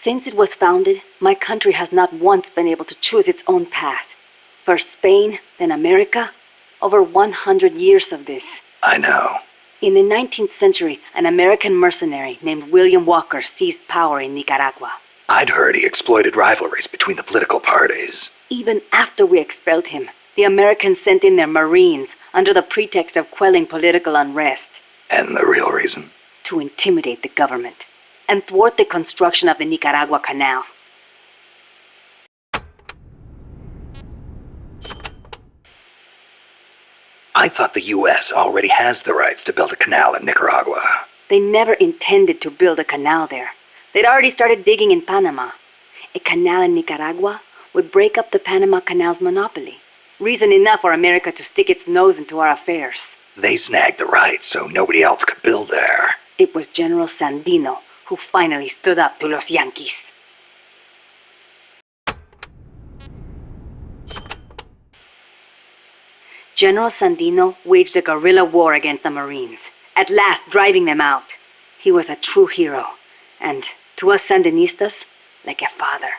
Since it was founded, my country has not once been able to choose its own path. First Spain, then America. Over 100 years of this. I know. In the 19th century, an American mercenary named William Walker seized power in Nicaragua. I'd heard he exploited rivalries between the political parties. Even after we expelled him, the Americans sent in their Marines under the pretext of quelling political unrest. And the real reason? To intimidate the government and thwart the construction of the Nicaragua Canal. I thought the U.S. already has the rights to build a canal in Nicaragua. They never intended to build a canal there. They'd already started digging in Panama. A canal in Nicaragua would break up the Panama Canal's monopoly. Reason enough for America to stick its nose into our affairs. They snagged the rights so nobody else could build there. It was General Sandino who finally stood up to los Yankees. General Sandino waged a guerrilla war against the Marines, at last driving them out. He was a true hero, and to us Sandinistas, like a father.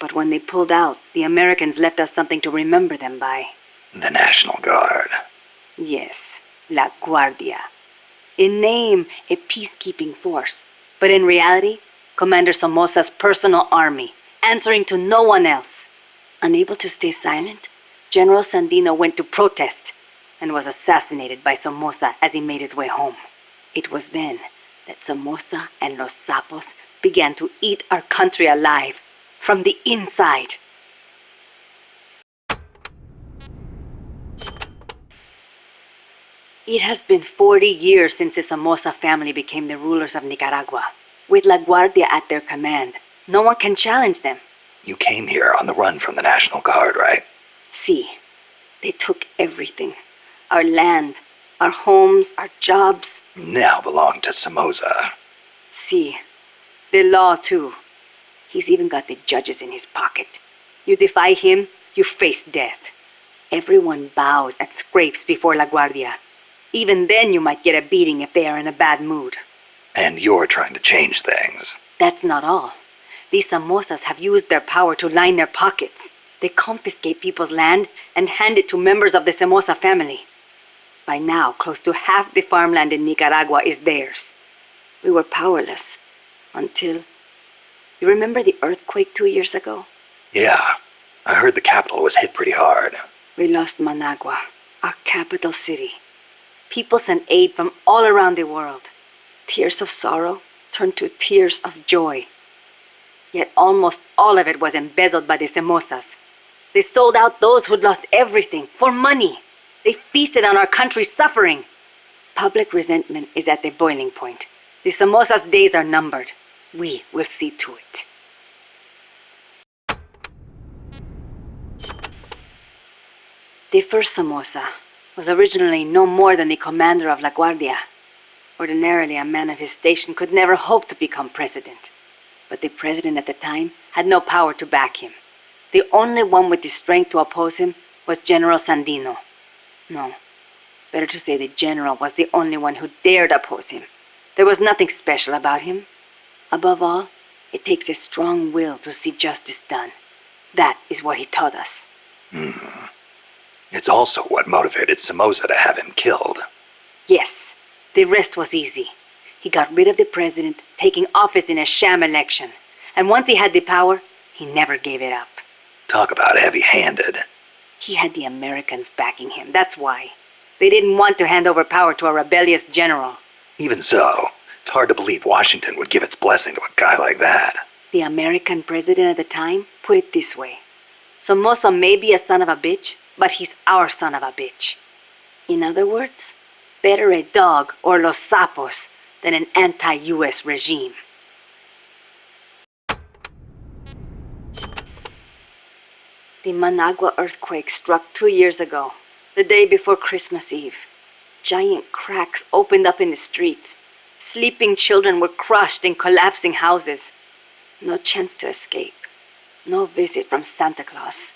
But when they pulled out, the Americans left us something to remember them by. The National Guard. Yes, La Guardia. In name, a peacekeeping force, but in reality, Commander Somoza's personal army, answering to no one else. Unable to stay silent, General Sandino went to protest and was assassinated by Somoza as he made his way home. It was then that Somoza and Los Sapos began to eat our country alive from the inside. It has been 40 years since the Somoza family became the rulers of Nicaragua. With La Guardia at their command, no one can challenge them. You came here on the run from the National Guard, right? See, they took everything. Our land, our homes, our jobs. Now belong to Somoza. See, the law too. He's even got the judges in his pocket. You defy him, you face death. Everyone bows and scrapes before La Guardia. Even then you might get a beating if they are in a bad mood. And you're trying to change things. That's not all. These Somozas have used their power to line their pockets. They confiscate people's land and hand it to members of the Somoza family. By now, close to half the farmland in Nicaragua is theirs. We were powerless until... You remember the earthquake 2 years ago? Yeah, I heard the capital was hit pretty hard. We lost Managua, our capital city. People sent aid from all around the world. Tears of sorrow turned to tears of joy. Yet almost all of it was embezzled by the Somozas. They sold out those who'd lost everything for money. They feasted on our country's suffering. Public resentment is at the boiling point. The Somozas' days are numbered. We will see to it. The first Somoza was originally no more than the commander of La Guardia. Ordinarily, a man of his station could never hope to become president. But the president at the time had no power to back him. The only one with the strength to oppose him was General Sandino. No, better to say the general was the only one who dared oppose him. There was nothing special about him. Above all, it takes a strong will to see justice done. That is what he taught us. It's also what motivated Somoza to have him killed. Yes, the rest was easy. He got rid of the president, taking office in a sham election. And once he had the power, he never gave it up. Talk about heavy-handed. He had the Americans backing him, that's why. They didn't want to hand over power to a rebellious general. Even so, it's hard to believe Washington would give its blessing to a guy like that. The American president at the time put it this way. Somoza may be a son of a bitch, but he's our son of a bitch. In other words, better a dog or Los Sapos than an anti-US regime. The Managua earthquake struck 2 years ago, the day before Christmas Eve. Giant cracks opened up in the streets. Sleeping children were crushed in collapsing houses. No chance to escape. No visit from Santa Claus.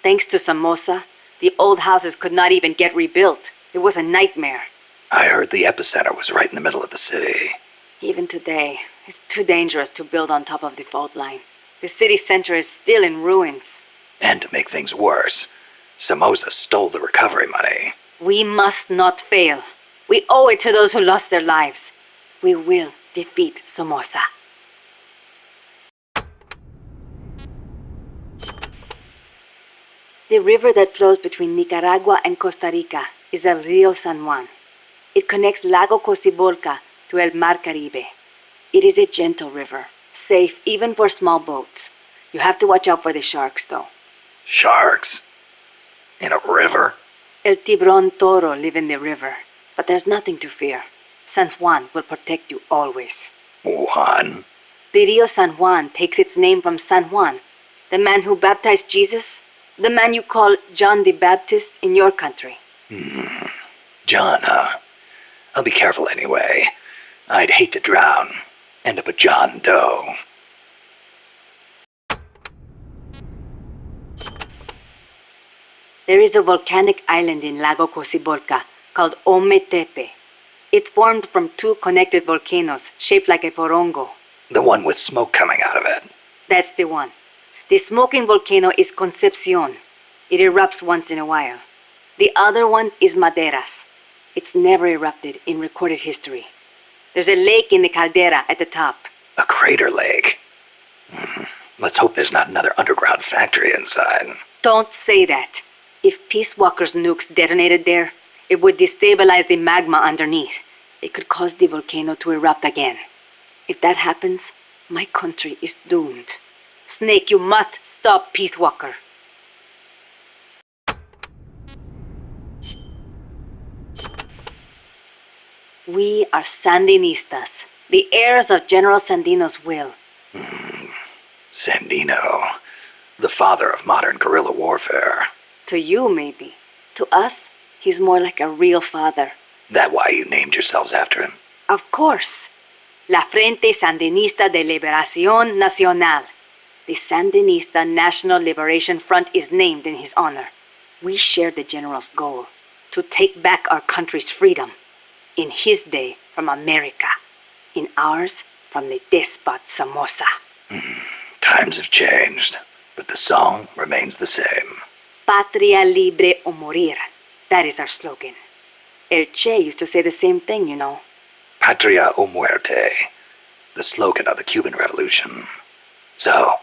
Thanks to Somoza, the old houses could not even get rebuilt. It was a nightmare. I heard the epicenter was right in the middle of the city. Even today, It's too dangerous to build on top of the fault line. The city center is still in ruins. And to make things worse, Somoza stole the recovery money. We must not fail. We owe it to those who lost their lives. We will defeat Somoza. The river that flows between Nicaragua and Costa Rica is el Rio San Juan. It connects Lago Cocibolca to el Mar Caribe. It is a gentle river, safe even for small boats. You have to watch out for the sharks, though. Sharks? In a river? El Tiburón Toro live in the river, but there's nothing to fear. San Juan will protect you always. Juan? The Rio San Juan takes its name from San Juan, the man who baptized Jesus, the man you call John the Baptist in your country. John, huh? I'll be careful anyway. I'd hate to drown. End up a John Doe. There is a volcanic island in Lago Cocibolca called Ometepe. It's formed from two connected volcanoes shaped like a porongo. The one with smoke coming out of it. That's the one. The smoking volcano is Concepcion. It erupts once in a while. The other one is Maderas. It's never erupted in recorded history. There's a lake in the caldera at the top. A crater lake. Let's hope there's not another underground factory inside. Don't say that. If Peace Walker's nukes detonated there, it would destabilize the magma underneath. It could cause the volcano to erupt again. If that happens, my country is doomed. Snake, you must stop Peace Walker. We are Sandinistas, the heirs of General Sandino's will. Sandino, the father of modern guerrilla warfare. To you, maybe. To us, he's more like a real father. That why you named yourselves after him? Of course. La Frente Sandinista de Liberación Nacional. The Sandinista National Liberation Front is named in his honor. We share the general's goal, to take back our country's freedom. In his day, from America. In ours, from the despot Somoza. Times have changed, but the song remains the same. Patria libre o morir. That is our slogan. El Che used to say the same thing, you know. Patria o muerte, the slogan of the Cuban Revolution. So,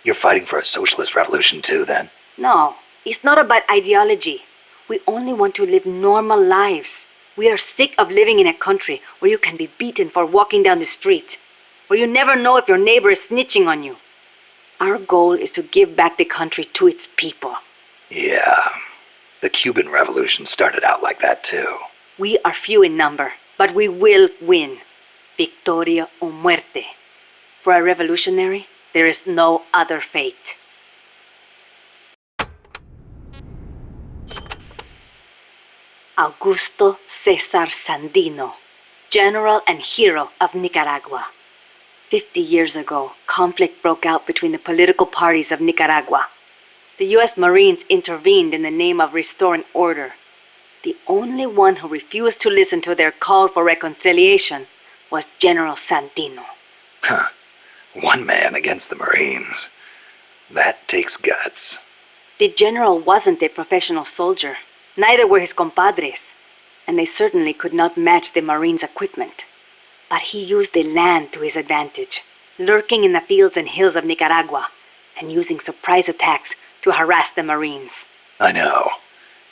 you're fighting for a socialist revolution too, then? No, it's not about ideology. We only want to live normal lives. We are sick of living in a country where you can be beaten for walking down the street, where you never know if your neighbor is snitching on you. Our goal is to give back the country to its people. Yeah, the Cuban Revolution started out like that too. We are few in number, but we will win. Victoria o muerte. For a revolutionary, there is no other fate. Augusto Cesar Sandino, general and hero of Nicaragua. 50 years ago, conflict broke out between the political parties of Nicaragua. The U.S. Marines intervened in the name of restoring order. The only one who refused to listen to their call for reconciliation was General Sandino. Huh. One man against the Marines. That takes guts. The general wasn't a professional soldier. Neither were his compadres. And they certainly could not match the Marines' equipment. But he used the land to his advantage, lurking in the fields and hills of Nicaragua, and using surprise attacks to harass the Marines. I know.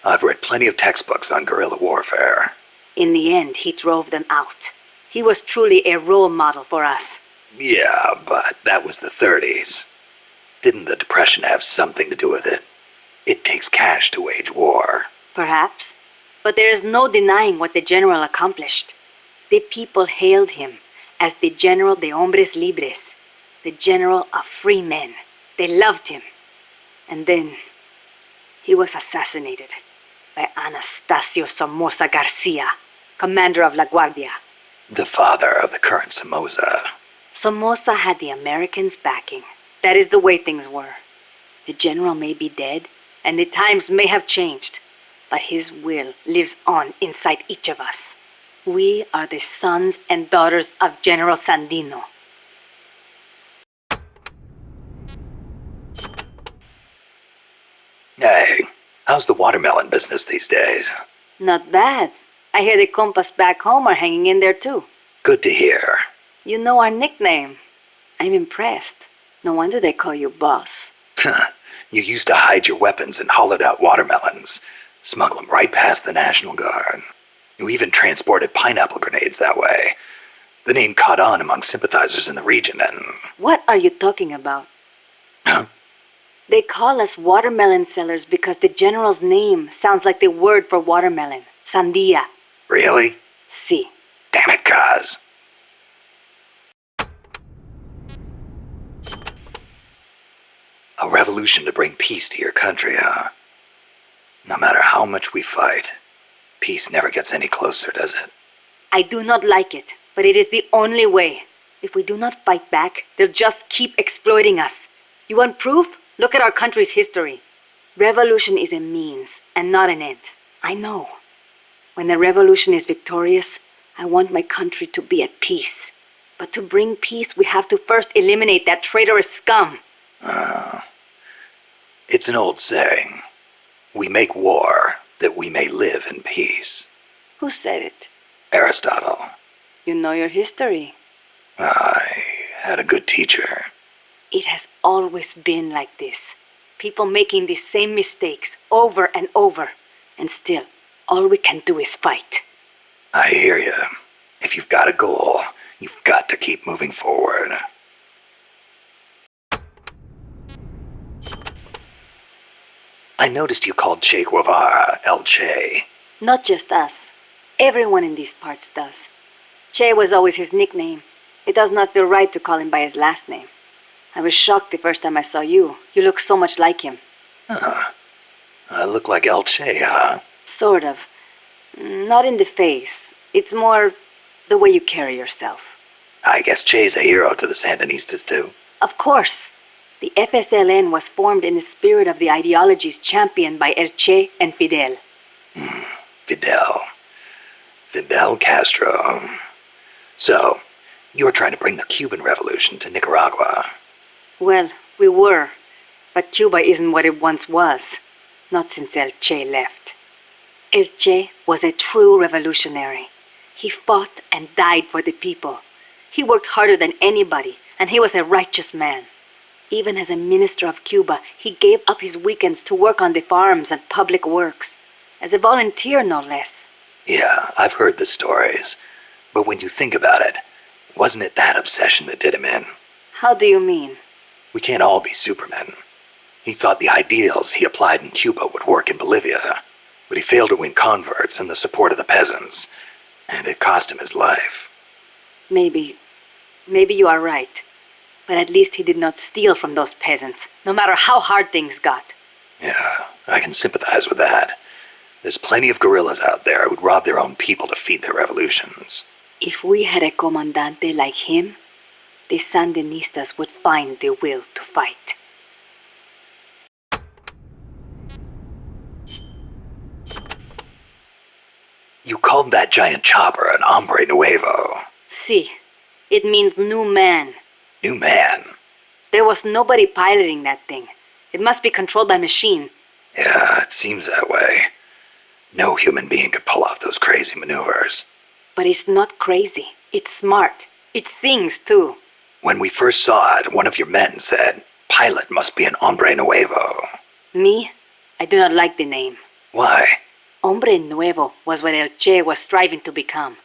I've read plenty of textbooks on guerrilla warfare. In the end, he drove them out. He was truly a role model for us. Yeah, but that was the 30s. Didn't the Depression have something to do with it? It takes cash to wage war. Perhaps. But there is no denying what the general accomplished. The people hailed him as the General de Hombres Libres, the general of free men. They loved him. And then he was assassinated by Anastasio Somoza Garcia, commander of La Guardia. The father of the current Somoza. Somoza had the Americans' backing. That is the way things were. The general may be dead, and the times may have changed, but his will lives on inside each of us. We are the sons and daughters of General Sandino. Hey, how's the watermelon business these days? Not bad. I hear the compas back home are hanging in there too. Good to hear. You know our nickname. I'm impressed. No wonder they call you boss. You used to hide your weapons in hollowed-out watermelons, smuggle them right past the National Guard. You even transported pineapple grenades that way. The name caught on among sympathizers in the region and... What are you talking about? Huh? They call us watermelon sellers because the general's name sounds like the word for watermelon. Sandia. Really? Si. Damn it, Kaz. A revolution to bring peace to your country, huh? No matter how much we fight, peace never gets any closer, does it? I do not like it, but it is the only way. If we do not fight back, they'll just keep exploiting us. You want proof? Look at our country's history. Revolution is a means and not an end. I know. When the revolution is victorious, I want my country to be at peace. But to bring peace, we have to first eliminate that traitorous scum. It's an old saying. We make war that we may live in peace. Who said it? Aristotle. You know your history. I had a good teacher. It has always been like this. People making the same mistakes over and over. And still, all we can do is fight. I hear you. If you've got a goal, you've got to keep moving forward. I noticed you called Che Guevara El Che. Not just us. Everyone in these parts does. Che was always his nickname. It does not feel right to call him by his last name. I was shocked the first time I saw you. You look so much like him. I look like El Che, huh? Sort of. Not in the face. It's more the way you carry yourself. I guess Che's a hero to the Sandinistas, too. Of course. The FSLN was formed in the spirit of the ideologies championed by El Che and Fidel. Fidel Castro. So, you're trying to bring the Cuban Revolution to Nicaragua. Well, we were. But Cuba isn't what it once was. Not since El Che left. El Che was a true revolutionary. He fought and died for the people. He worked harder than anybody, and he was a righteous man. Even as a minister of Cuba, he gave up his weekends to work on the farms and public works. As a volunteer, no less. Yeah, I've heard the stories. But when you think about it, wasn't it that obsession that did him in? How do you mean? We can't all be supermen. He thought the ideals he applied in Cuba would work in Bolivia, but he failed to win converts and the support of the peasants, and it cost him his life. Maybe you are right. But at least he did not steal from those peasants, no matter how hard things got. Yeah, I can sympathize with that. There's plenty of guerrillas out there who'd rob their own people to feed their revolutions. If we had a comandante like him, the Sandinistas would find the will to fight. You called that giant chopper an hombre nuevo. Si. It means new man. New man? There was nobody piloting that thing. It must be controlled by machine. Yeah, it seems that way. No human being could pull off those crazy maneuvers. But it's not crazy. It's smart. It sings, too. When we first saw it, one of your men said, "Pilot must be an hombre nuevo." Me? I do not like the name. Why? Hombre nuevo was what El Che was striving to become.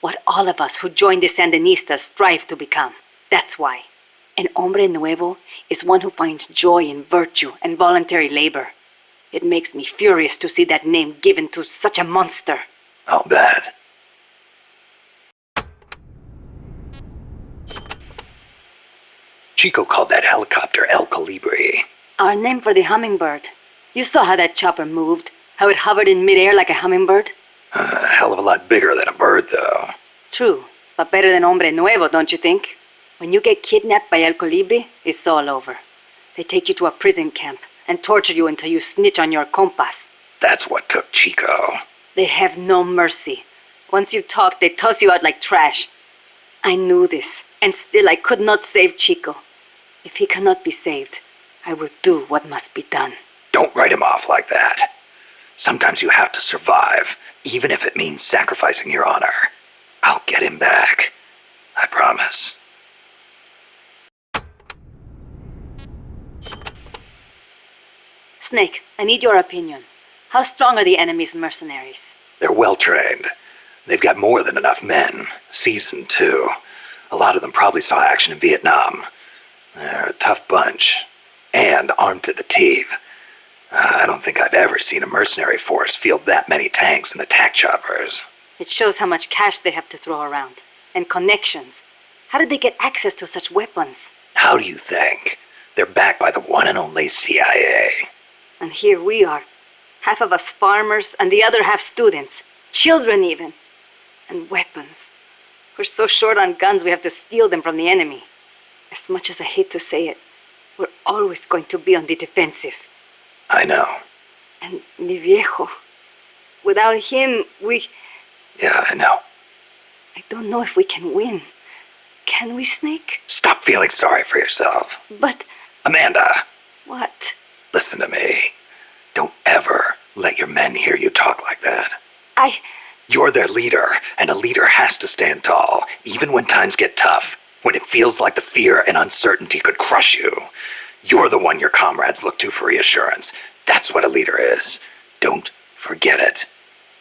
What all of us who joined the Sandinistas strive to become. That's why. An hombre nuevo is one who finds joy in virtue and voluntary labor. It makes me furious to see that name given to such a monster. I'll bet. Chico called that helicopter El Colibri. Our name for the hummingbird. You saw how that chopper moved, how it hovered in midair like a hummingbird? A hell of a lot bigger than a bird, though. True, but better than hombre nuevo, don't you think? When you get kidnapped by El Colibri, it's all over. They take you to a prison camp and torture you until you snitch on your compas. That's what took Chico. They have no mercy. Once you talk, they toss you out like trash. I knew this, and still I could not save Chico. If he cannot be saved, I will do what must be done. Don't write him off like that. Sometimes you have to survive, even if it means sacrificing your honor. I'll get him back. I promise. Snake, I need your opinion. How strong are the enemy's mercenaries? They're well trained. They've got more than enough men. Seasoned, too. A lot of them probably saw action in Vietnam. They're a tough bunch. And armed to the teeth. I don't think I've ever seen a mercenary force field that many tanks and attack choppers. It shows how much cash they have to throw around. And connections. How did they get access to such weapons? How do you think? They're backed by the one and only CIA. And here we are. Half of us farmers, and the other half students. Children, even. And weapons. We're so short on guns we have to steal them from the enemy. As much as I hate to say it, we're always going to be on the defensive. I know. And mi viejo. Without him, Yeah, I know. I don't know if we can win. Can we, Snake? Stop feeling sorry for yourself. But... Amanda, what? listen to me. Don't ever let your men hear you talk like that. You're their leader, and a leader has to stand tall, even when times get tough, when it feels like the fear and uncertainty could crush you. You're the one your comrades look to for reassurance. That's what a leader is. Don't forget it.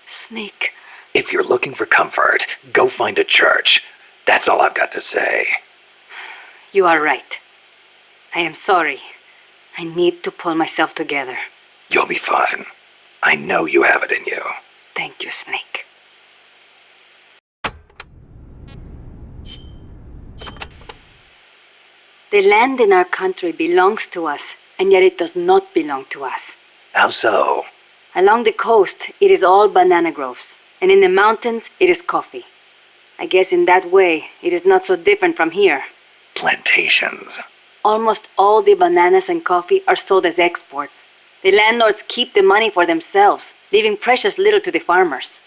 Snake... If you're looking for comfort, go find a church. That's all I've got to say. You are right. I am sorry. I need to pull myself together. You'll be fine. I know you have it in you. Thank you, Snake. The land in our country belongs to us, and yet it does not belong to us. How so? Along the coast, it is all banana groves, and in the mountains, it is coffee. I guess in that way, it is not so different from here. Plantations. Almost all the bananas and coffee are sold as exports. The landlords keep the money for themselves, leaving precious little to the farmers.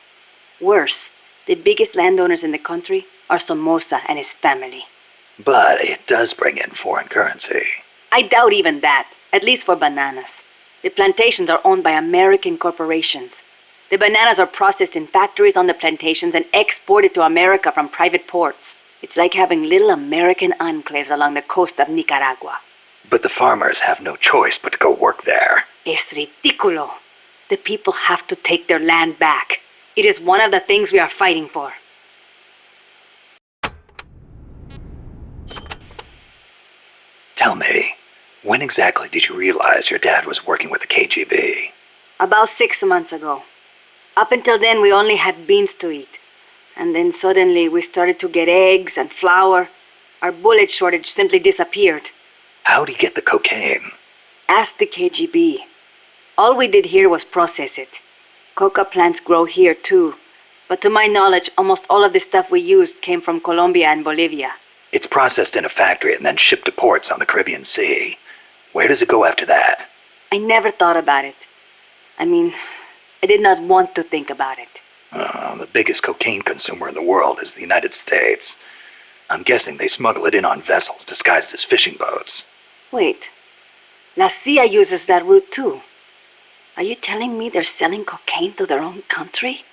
Worse, the biggest landowners in the country are Somoza and his family. But it does bring in foreign currency. I doubt even that, at least for bananas. The plantations are owned by American corporations. The bananas are processed in factories on the plantations and exported to America from private ports. It's like having little American enclaves along the coast of Nicaragua. But the farmers have no choice but to go work there. Es ridículo. The people have to take their land back. It is one of the things we are fighting for. Tell me, when exactly did you realize your dad was working with the KGB? About 6 months ago. Up until then, we only had beans to eat. And then suddenly we started to get eggs and flour. Our bullet shortage simply disappeared. How'd he get the cocaine? Ask the KGB. All we did here was process it. Coca plants grow here too. But to my knowledge, almost all of the stuff we used came from Colombia and Bolivia. It's processed in a factory and then shipped to ports on the Caribbean Sea. Where does it go after that? I never thought about it. I mean, I did not want to think about it. The biggest cocaine consumer in the world is the United States. I'm guessing they smuggle it in on vessels disguised as fishing boats. Wait. La CIA uses that route too. Are you telling me they're selling cocaine to their own country?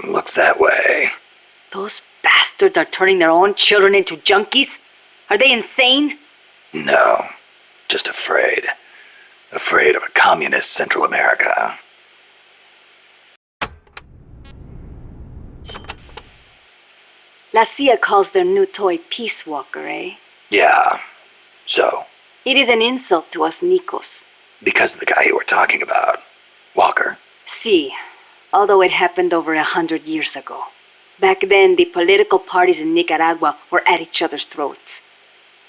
Looks that way. Those bastards are turning their own children into junkies? Are they insane? No, just afraid. Afraid of a communist Central America. La CIA calls their new toy Peace Walker, eh? Yeah. So? It is an insult to us Nicos. Because of the guy you were talking about. Walker. Si, although it happened over 100 years ago. Back then, the political parties in Nicaragua were at each other's throats.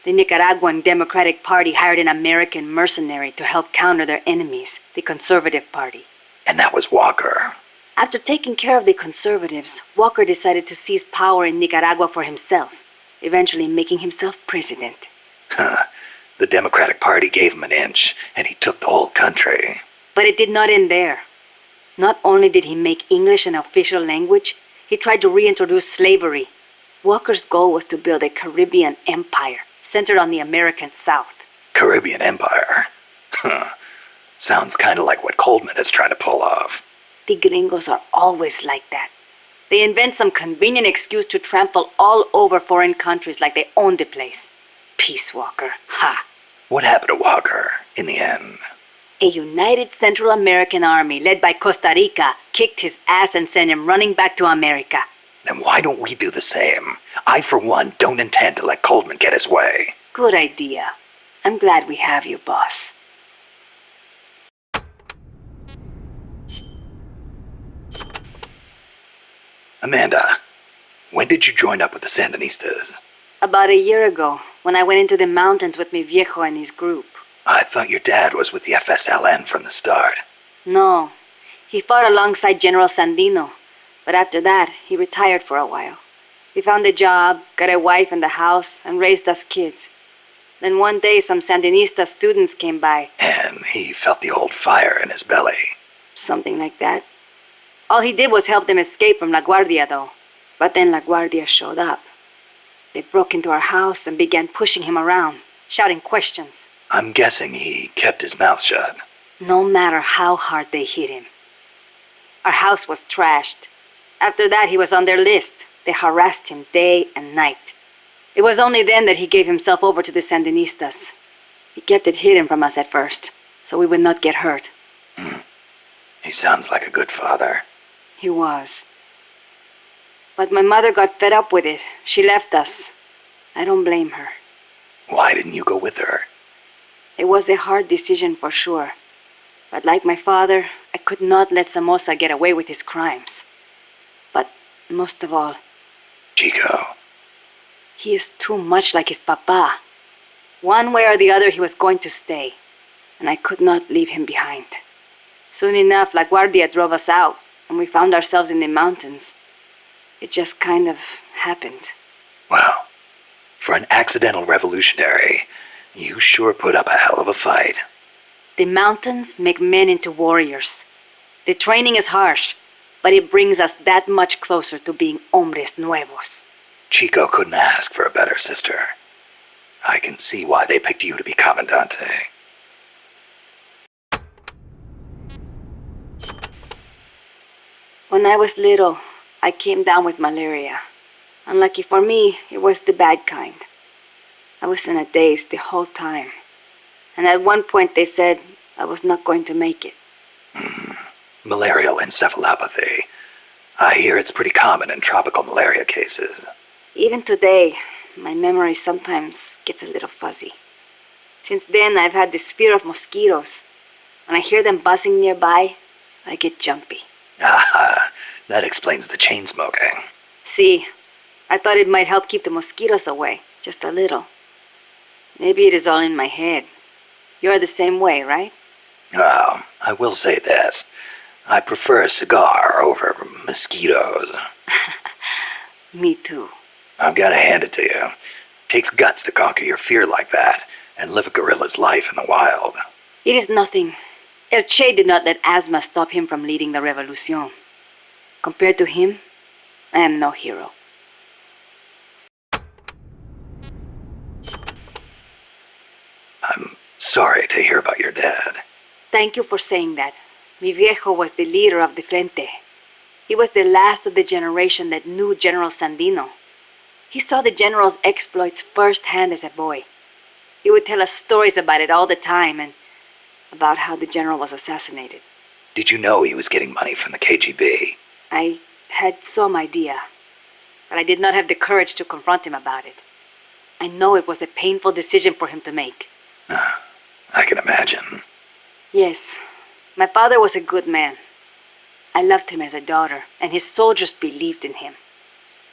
The Nicaraguan Democratic Party hired an American mercenary to help counter their enemies, the Conservative Party. And that was Walker. After taking care of the conservatives, Walker decided to seize power in Nicaragua for himself, eventually making himself president. The Democratic Party gave him an inch, and he took the whole country. But it did not end there. Not only did he make English an official language, he tried to reintroduce slavery. Walker's goal was to build a Caribbean empire centered on the American South. Caribbean Empire? Sounds kind of like what Coldman is trying to pull off. The gringos are always like that. They invent some convenient excuse to trample all over foreign countries like they own the place. Peace Walker, ha! What happened to Walker, in the end? A united Central American army led by Costa Rica kicked his ass and sent him running back to America. Then why don't we do the same? I, for one, don't intend to let Coldman get his way. Good idea. I'm glad we have you, boss. Amanda, when did you join up with the Sandinistas? About a year ago, when I went into the mountains with mi viejo and his group. I thought your dad was with the FSLN from the start. No, he fought alongside General Sandino, but after that, he retired for a while. He found a job, got a wife and a house, and raised us kids. Then one day, some Sandinista students came by. And he felt the old fire in his belly. Something like that. All he did was help them escape from La Guardia, though. But then La Guardia showed up. They broke into our house and began pushing him around, shouting questions. I'm guessing he kept his mouth shut. No matter how hard they hit him. Our house was trashed. After that, he was on their list. They harassed him day and night. It was only then that he gave himself over to the Sandinistas. He kept it hidden from us at first, so we would not get hurt. He sounds like a good father. He was. But my mother got fed up with it. She left us. I don't blame her. Why didn't you go with her? It was a hard decision for sure. But like my father, I could not let Somoza get away with his crimes. But most of all, Chico. he is too much like his papa. One way or the other, he was going to stay, and I could not leave him behind. Soon enough, La Guardia drove us out, and we found ourselves in the mountains. It just kind of happened. Well, for an accidental revolutionary, you sure put up a hell of a fight. The mountains make men into warriors. The training is harsh, but it brings us that much closer to being hombres nuevos. Chico couldn't ask for a better sister. I can see why they picked you to be Comandante. When I was little, I came down with malaria. Unlucky for me, it was the bad kind. I was in a daze the whole time. And at one point they said I was not going to make it. Malarial encephalopathy. I hear it's pretty common in tropical malaria cases. Even today, my memory sometimes gets a little fuzzy. Since then, I've had this fear of mosquitoes. When I hear them buzzing nearby, I get jumpy. Ah, that explains the chain smoking. See, I thought it might help keep the mosquitoes away, just a little. Maybe it is all in my head. You're the same way, right? Well, I will say this. I prefer a cigar over mosquitoes. Me too. I've got to hand it to you. Takes guts to conquer your fear like that and live a guerrilla's life in the wild. It is nothing. El Che did not let asthma stop him from leading the revolution. Compared to him, I am no hero. I'm sorry to hear about your dad. Thank you for saying that. Mi viejo was the leader of the Frente. He was the last of the generation that knew General Sandino. He saw the general's exploits firsthand as a boy. He would tell us stories about it all the time and about how the general was assassinated. Did you know he was getting money from the KGB? I had some idea, but I did not have the courage to confront him about it. I know it was a painful decision for him to make. I can imagine. Yes, my father was a good man. I loved him as a daughter, and his soldiers believed in him.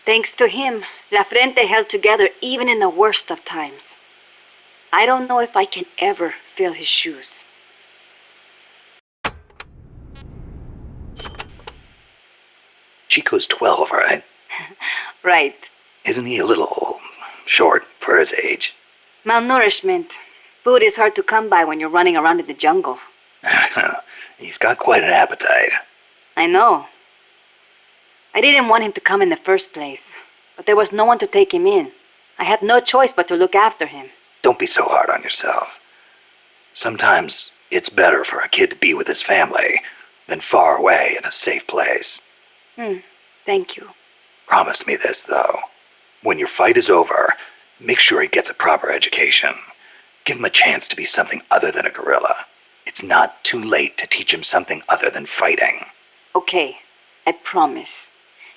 Thanks to him, La Frente held together even in the worst of times. I don't know if I can ever fill his shoes. Chico's 12, right? Right. Isn't he a little short for his age? Malnourishment. Food is hard to come by when you're running around in the jungle. He's got quite an appetite. I know. I didn't want him to come in the first place, but there was no one to take him in. I had no choice but to look after him. Don't be so hard on yourself. Sometimes It's better for a kid to be with his family than far away in a safe place. Thank you. Promise me this, though. When your fight is over, make sure he gets a proper education. Give him a chance to be something other than a guerrilla. It's not too late to teach him something other than fighting. Okay, I promise.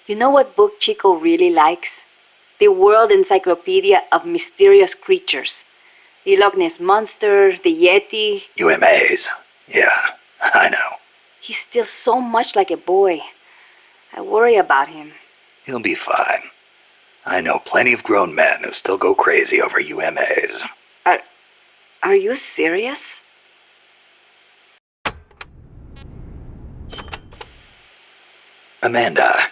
You know what book Chico really likes? The World Encyclopedia of Mysterious Creatures. The Loch Ness Monster, the Yeti. UMAs. Yeah, I know. He's still so much like a boy. I worry about him. He'll be fine. I know plenty of grown men who still go crazy over UMAs. Are you serious? Amanda,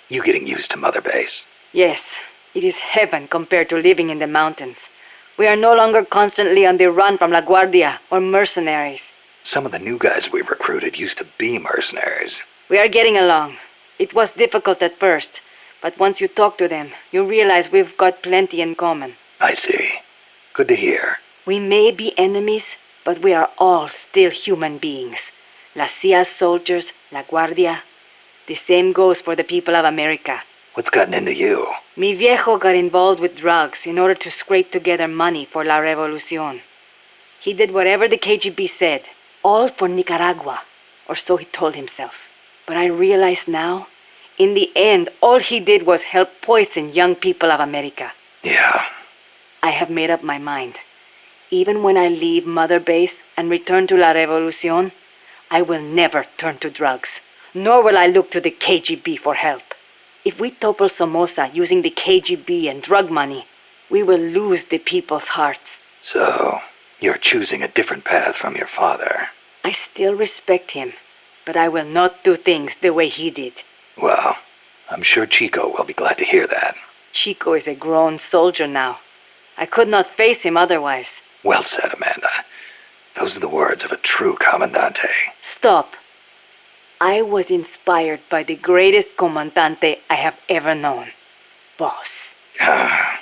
you getting used to Mother Base? Yes, it is heaven compared to living in the mountains. We are no longer constantly on the run from La Guardia or mercenaries. Some of the new guys we've recruited used to be mercenaries. We are getting along. It was difficult at first, but once you talk to them, you realize we've got plenty in common. I see. Good to hear. We may be enemies, but we are all still human beings. La CIA's soldiers, La Guardia. The same goes for the people of America. What's gotten into you? Mi viejo got involved with drugs in order to scrape together money for La Revolucion. He did whatever the KGB said, all for Nicaragua, or so he told himself. But I realize now, in the end, all he did was help poison young people of America. Yeah. I have made up my mind. Even when I leave Mother Base and return to La Revolucion, I will never turn to drugs, nor will I look to the KGB for help. If we topple Somoza using the KGB and drug money, we will lose the people's hearts. So, you're choosing a different path from your father. I still respect him, but I will not do things the way he did. Well, I'm sure Chico will be glad to hear that. Chico is a grown soldier now. I could not face him otherwise. Well said, Amanda. Those are the words of a true Comandante. Stop. I was inspired by the greatest comandante I have ever known. Boss. Ah.